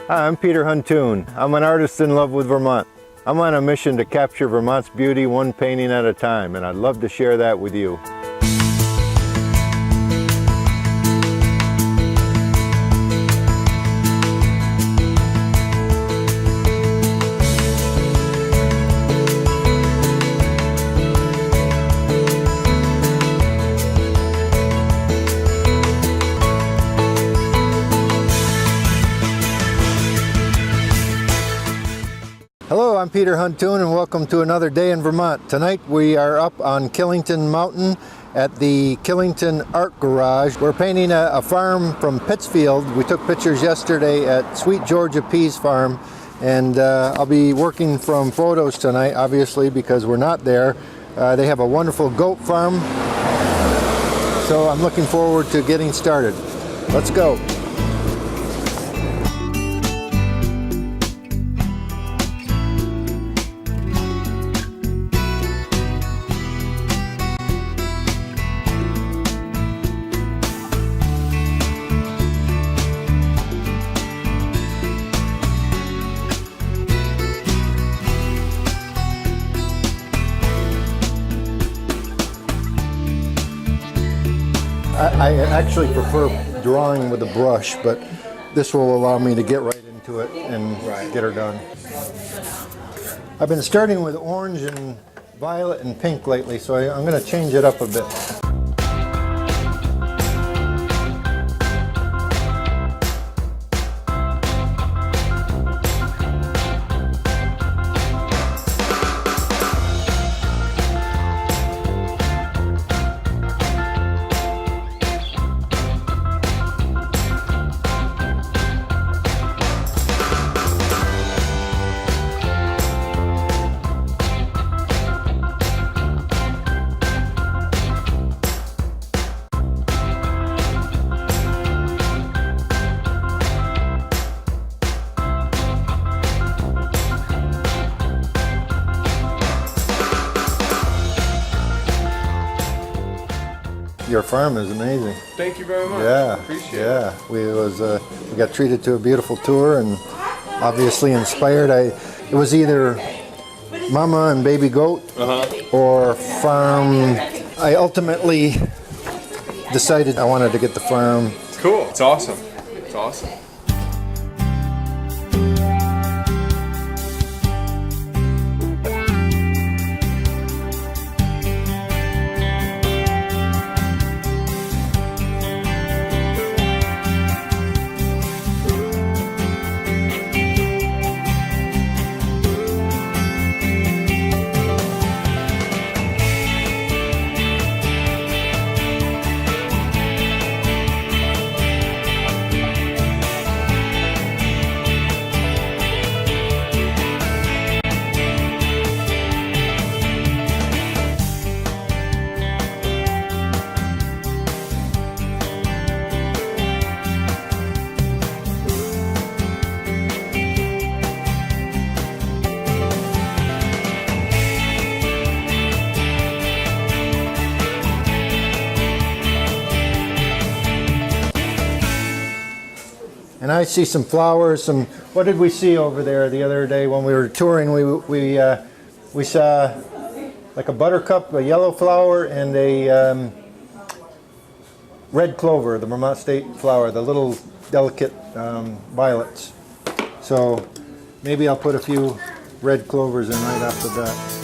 Hi, I'm Peter Huntoon. I'm an artist in love with Vermont. I'm on a mission to capture Vermont's beauty one painting at a time, and I'd love to share that with you. Hello, I'm Peter Huntoon and welcome to another day in Vermont. Tonight we are up on Killington Mountain at the Killington Art Garage. We're painting a farm from Pittsfield. We took pictures yesterday at Sweet Georgia Pease Farm, and I'll be working from photos tonight, obviously, because we're not there. They have a wonderful goat farm, so I'm looking forward to getting started. Let's go. I actually prefer drawing with a brush, but this will allow me to get right into it and get her done. I've been starting with orange and violet and pink lately, so I'm going to change it up a bit. Your farm is amazing. Thank you very much. Yeah, appreciate it. We got treated to a beautiful tour and obviously inspired. It was either mama and baby goat or farm. I ultimately decided I wanted to get the farm. Cool. It's awesome. It's awesome. And I see some flowers. What did we see over there the other day when we were touring? We saw like a buttercup, a yellow flower, and a red clover, the Vermont state flower, the little delicate violets. So maybe I'll put a few red clovers in right after that.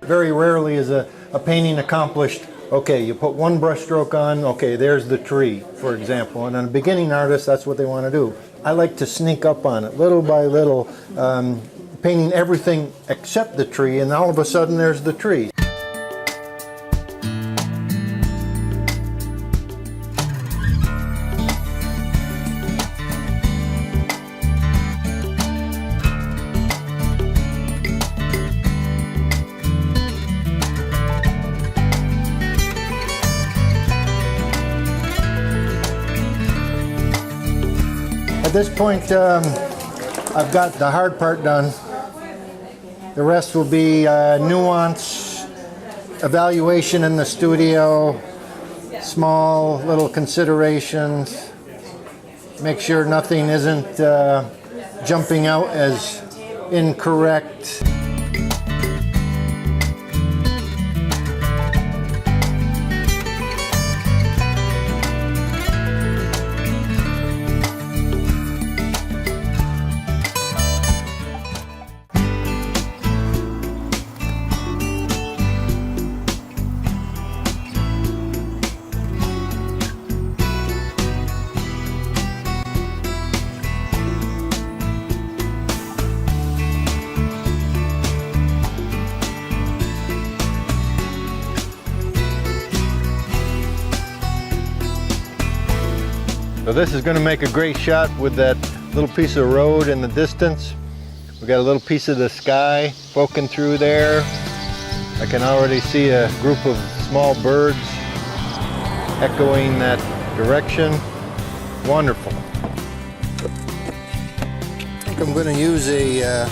Very rarely is a painting accomplished. Okay, you put one brush stroke on, okay, there's the tree, for example. And on a beginning artist, that's what they want to do. I like to sneak up on it, little by little, painting everything except the tree, and all of a sudden there's the tree. At this point, I've got the hard part done. The rest will be nuance, evaluation in the studio, small little considerations, make sure nothing isn't jumping out as incorrect. So this is going to make a great shot with that little piece of road in the distance. We got a little piece of the sky poking through there. I can already see a group of small birds echoing that direction. Wonderful. I think I'm going to use a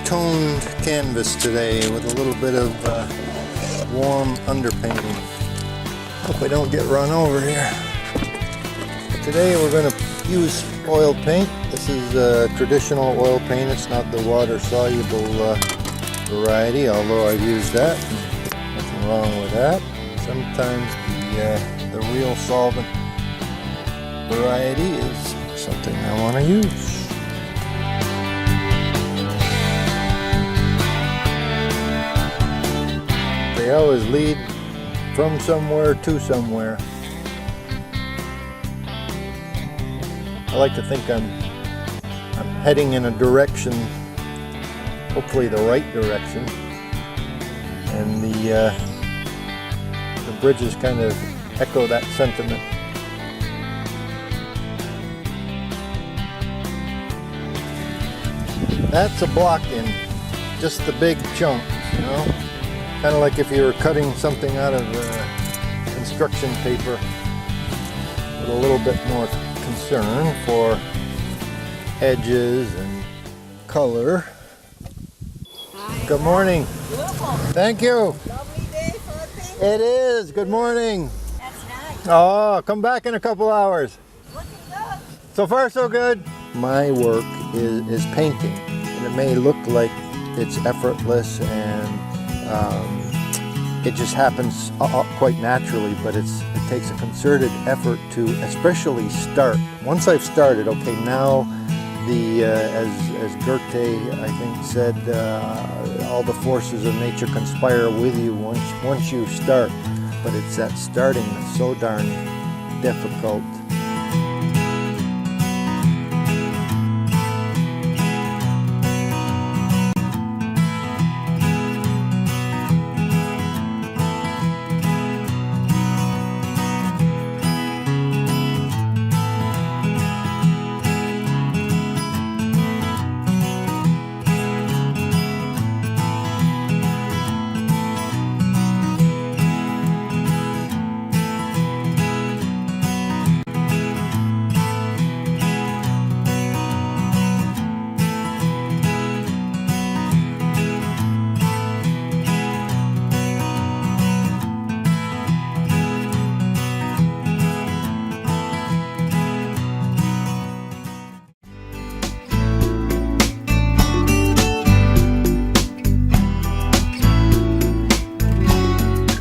toned canvas today with a little bit of warm underpainting. Hope I don't get run over here. Today we're going to use oil paint. This is traditional oil paint. It's not the water-soluble variety, although I've used that. Nothing wrong with that. Sometimes the real solvent variety is something I want to use. They always lead from somewhere to somewhere. I like to think I'm heading in a direction, hopefully the right direction, and the bridges kind of echo that sentiment. That's a block in, just the big chunks, you know? Kind of like if you were cutting something out of construction paper with a little bit more concern for edges and color. Hi. Good morning. Beautiful. Thank you. Lovely day for a painting. It is. Good morning. That's nice. Oh, come back in a couple hours. Looking good. So far, so good. My work is painting, and it may look like it's effortless and it just happens quite naturally, but it takes a concerted effort to especially start. Once I've started, okay, now as Goethe, I think, said, all the forces of nature conspire with you once you start. But it's that starting that's so darn difficult.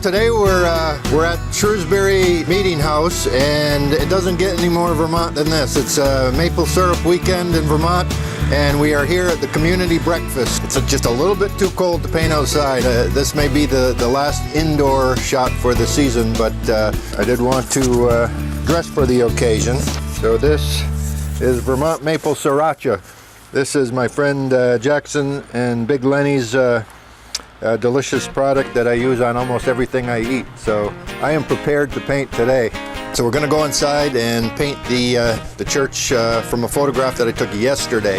Today we're at Shrewsbury Meeting House, and it doesn't get any more Vermont than this. It's a maple syrup weekend in Vermont, And we are here at the community breakfast. It's just a little bit too cold to paint outside. This may be the last indoor shot for the season, but I did want to dress for the occasion. So this is Vermont Maple Sriracha. This is my friend Jackson and Big Lenny's delicious product that I use on almost everything I eat. So I am prepared to paint today. So we're going to go inside and paint the church from a photograph that I took yesterday.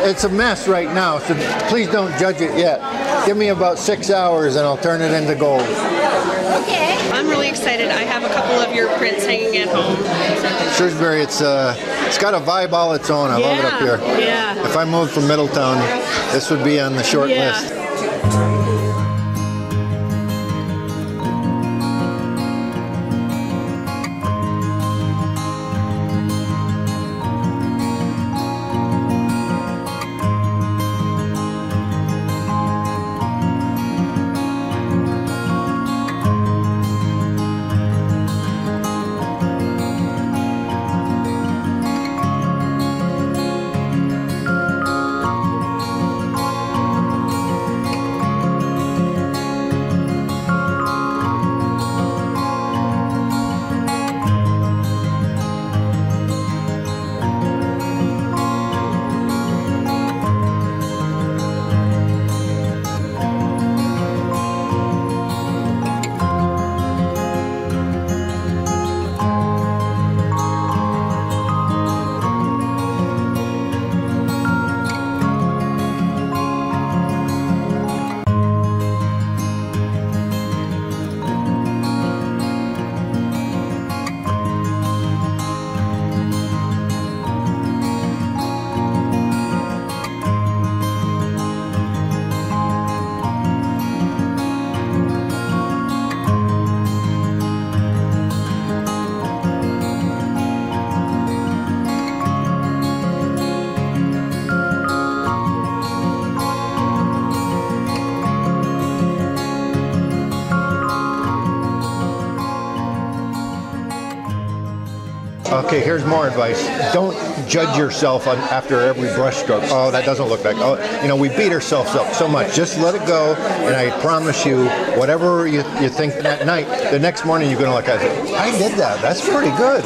It's a mess right now, so please don't judge it yet. Give me about 6 hours and I'll turn it into gold. Okay. I'm really excited. I have a couple of your prints hanging at home. Shrewsbury, it's got a vibe all its own. I love it up here. Yeah. If I moved from Middletown, this would be on the short list. Okay, here's more advice. Don't judge yourself after every brush stroke. Oh, that doesn't look like. Oh, you know, we beat ourselves up so much. Just let it go, and I promise you, whatever you think that night, the next morning you're going to look at it. I did that. That's pretty good.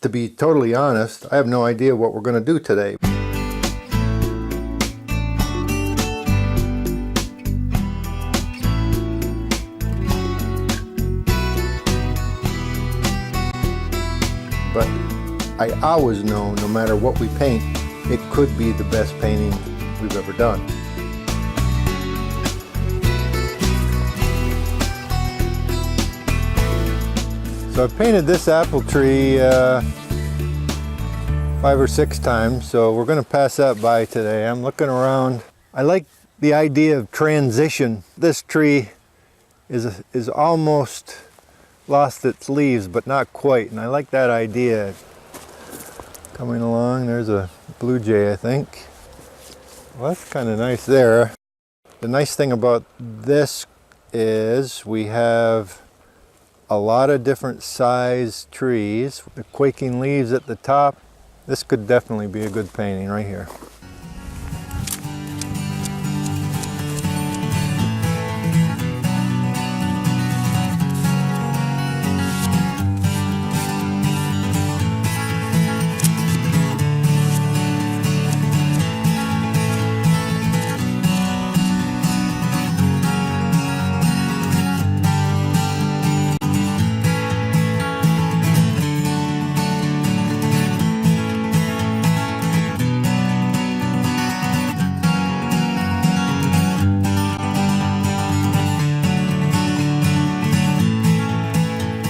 To be totally honest, I have no idea what we're going to do today. But I always know, no matter what we paint, it could be the best painting we've ever done. So I've painted this apple tree 5 or 6 times, so we're going to pass that by today. I'm looking around. I like the idea of transition. This tree is almost lost its leaves, but not quite, and I like that idea. Coming along, there's a blue jay, I think. Well, that's kind of nice there. The nice thing about this is we have a lot of different size trees. The quaking leaves at the top. This could definitely be a good painting right here.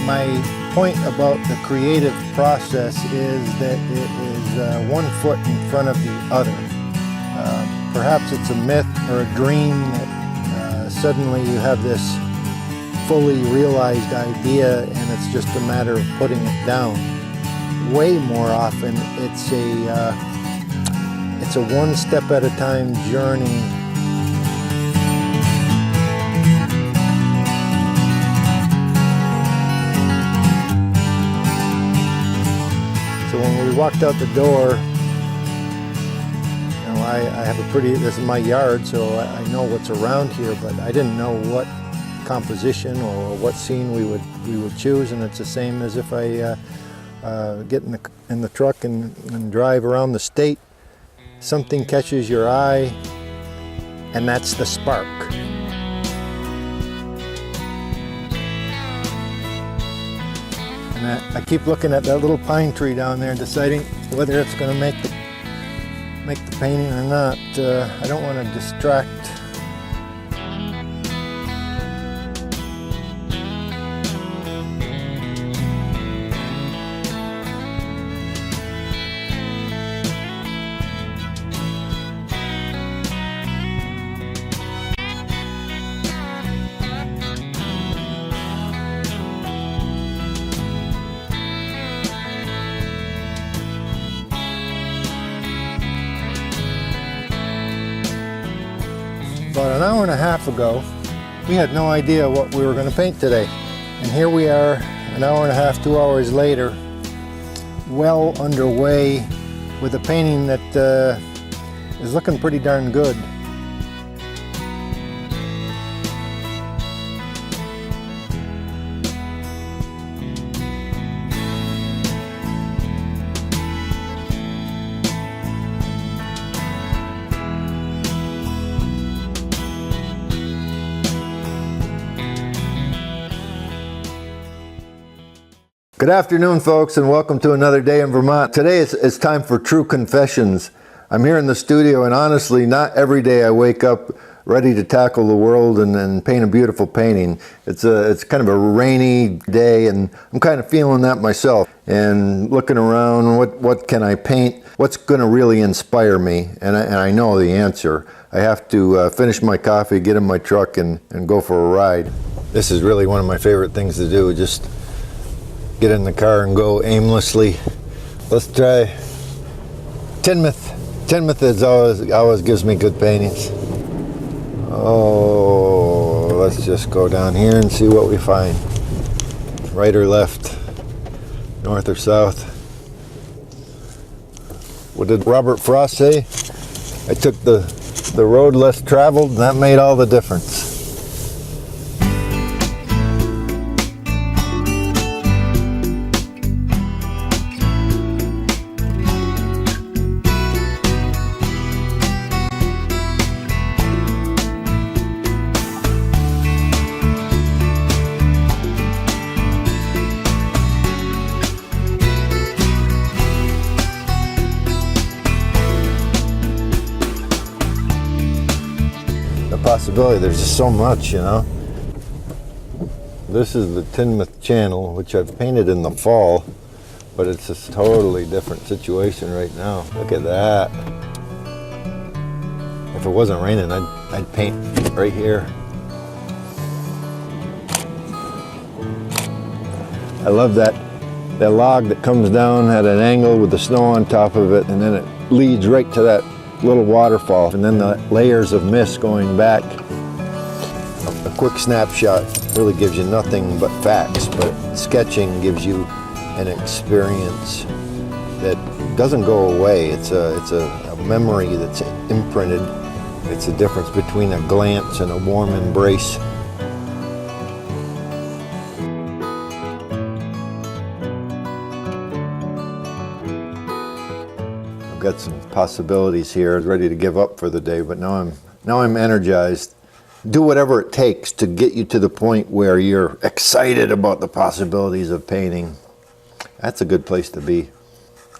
My point about the creative process is that it is one foot in front of the other. Perhaps it's a myth or a dream that suddenly you have this fully realized idea and it's just a matter of putting it down. Way more often it's a one step at a time journey. So when we walked out the door, you know, I have a pretty, this is my yard, so I know what's around here, but I didn't know what composition or what scene we would choose, and it's the same as if I get in the truck and drive around the state. Something catches your eye, and that's the spark. And I keep looking at that little pine tree down there and deciding whether it's going to make the painting or not. I don't want to distract. About an hour and a half ago, we had no idea what we were going to paint today. And here we are, an hour and a half, 2 hours later, well underway with a painting that is looking pretty darn good. Good afternoon, folks, and welcome to another day in Vermont. Today it's time for True Confessions. I'm here in the studio, and honestly, not every day I wake up ready to tackle the world and paint a beautiful painting. It's kind of a rainy day, and I'm kind of feeling that myself. And looking around, what can I paint? What's going to really inspire me? And I know the answer. I have to finish my coffee, get in my truck, and go for a ride. This is really one of my favorite things to do. Just get in the car and go aimlessly. Let's try Tinmouth. Tinmouth always gives me good paintings. Oh, let's just go down here and see what we find. Right or left, north or south. What did Robert Frost say? I took the road less traveled, and that made all the difference. possibility. There's just so much, you know. This is the Tinmouth Channel, which I've painted in the fall, but it's a totally different situation right now. Look at that. If it wasn't raining, I'd paint right here. I love that log that comes down at an angle with the snow on top of it, and then it leads right to that little waterfall, and then the layers of mist going back. A quick snapshot really gives you nothing but facts, but sketching gives you an experience that doesn't go away. It's a memory that's imprinted. It's the difference between a glance and a warm embrace. I've got some possibilities here. I was ready to give up for the day, but now I'm energized. Do whatever it takes to get you to the point where you're excited about the possibilities of painting. That's a good place to be.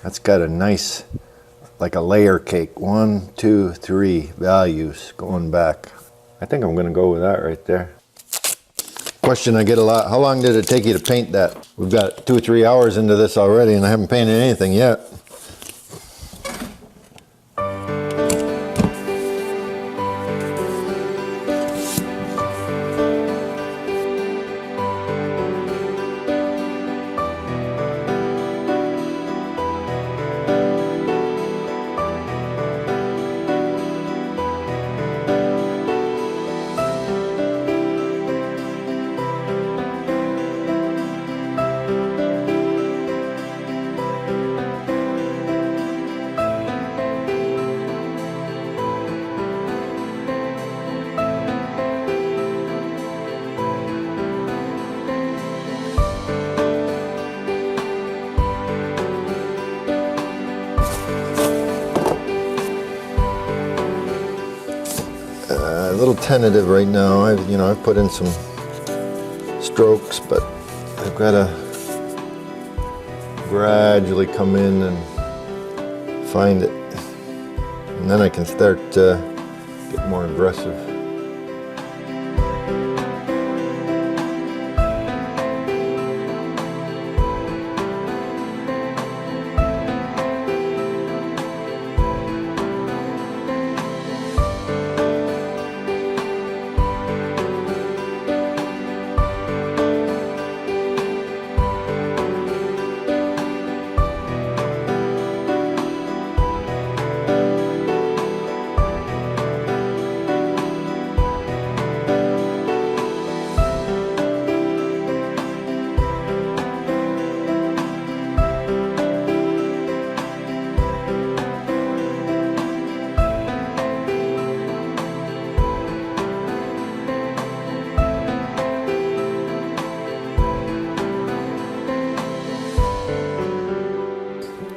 That's got a nice, like a layer cake. 1, 2, 3 values going back. I think I'm gonna go with that right there. Question I get a lot, how long did it take you to paint that? We've got 2 or 3 hours into this already and I haven't painted anything yet. A little tentative right now. I've put in some strokes, but I've got to gradually come in and find it, and then I can start to get more aggressive.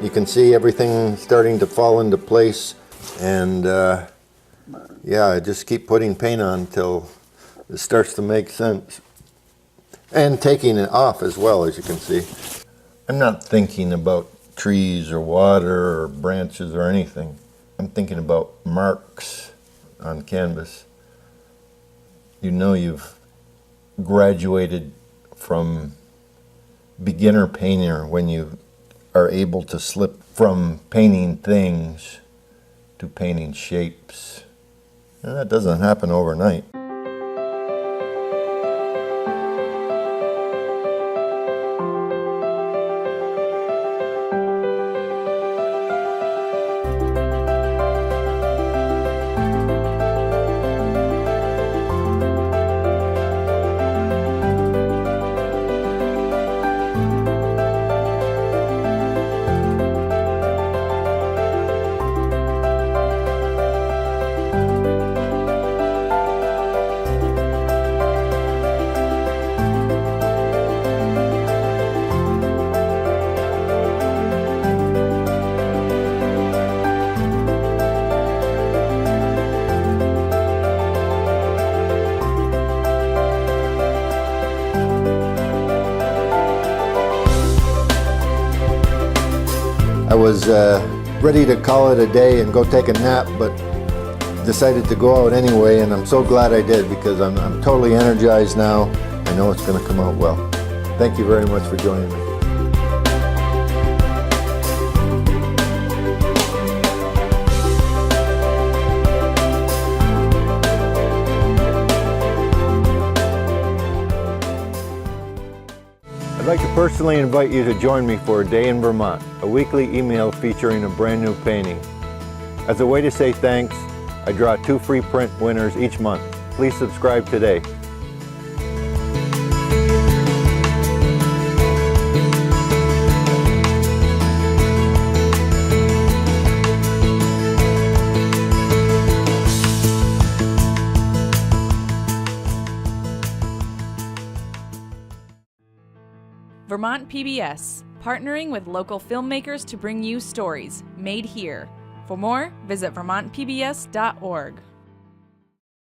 You can see everything starting to fall into place, and yeah, I just keep putting paint on until it starts to make sense. And taking it off as well, as you can see. I'm not thinking about trees or water or branches or anything. I'm thinking about marks on canvas. You know you've graduated from beginner painter when you are able to slip from painting things to painting shapes. And that doesn't happen overnight. I was ready to call it a day and go take a nap, but decided to go out anyway, and I'm so glad I did because I'm totally energized now. I know it's going to come out well. Thank you very much for joining me. I'd like to personally invite you to join me for a day in Vermont, a weekly email featuring a brand new painting. As a way to say thanks, I draw 2 free print winners each month. Please subscribe today. Vermont PBS, partnering with local filmmakers to bring you stories made here. For more, visit vermontpbs.org.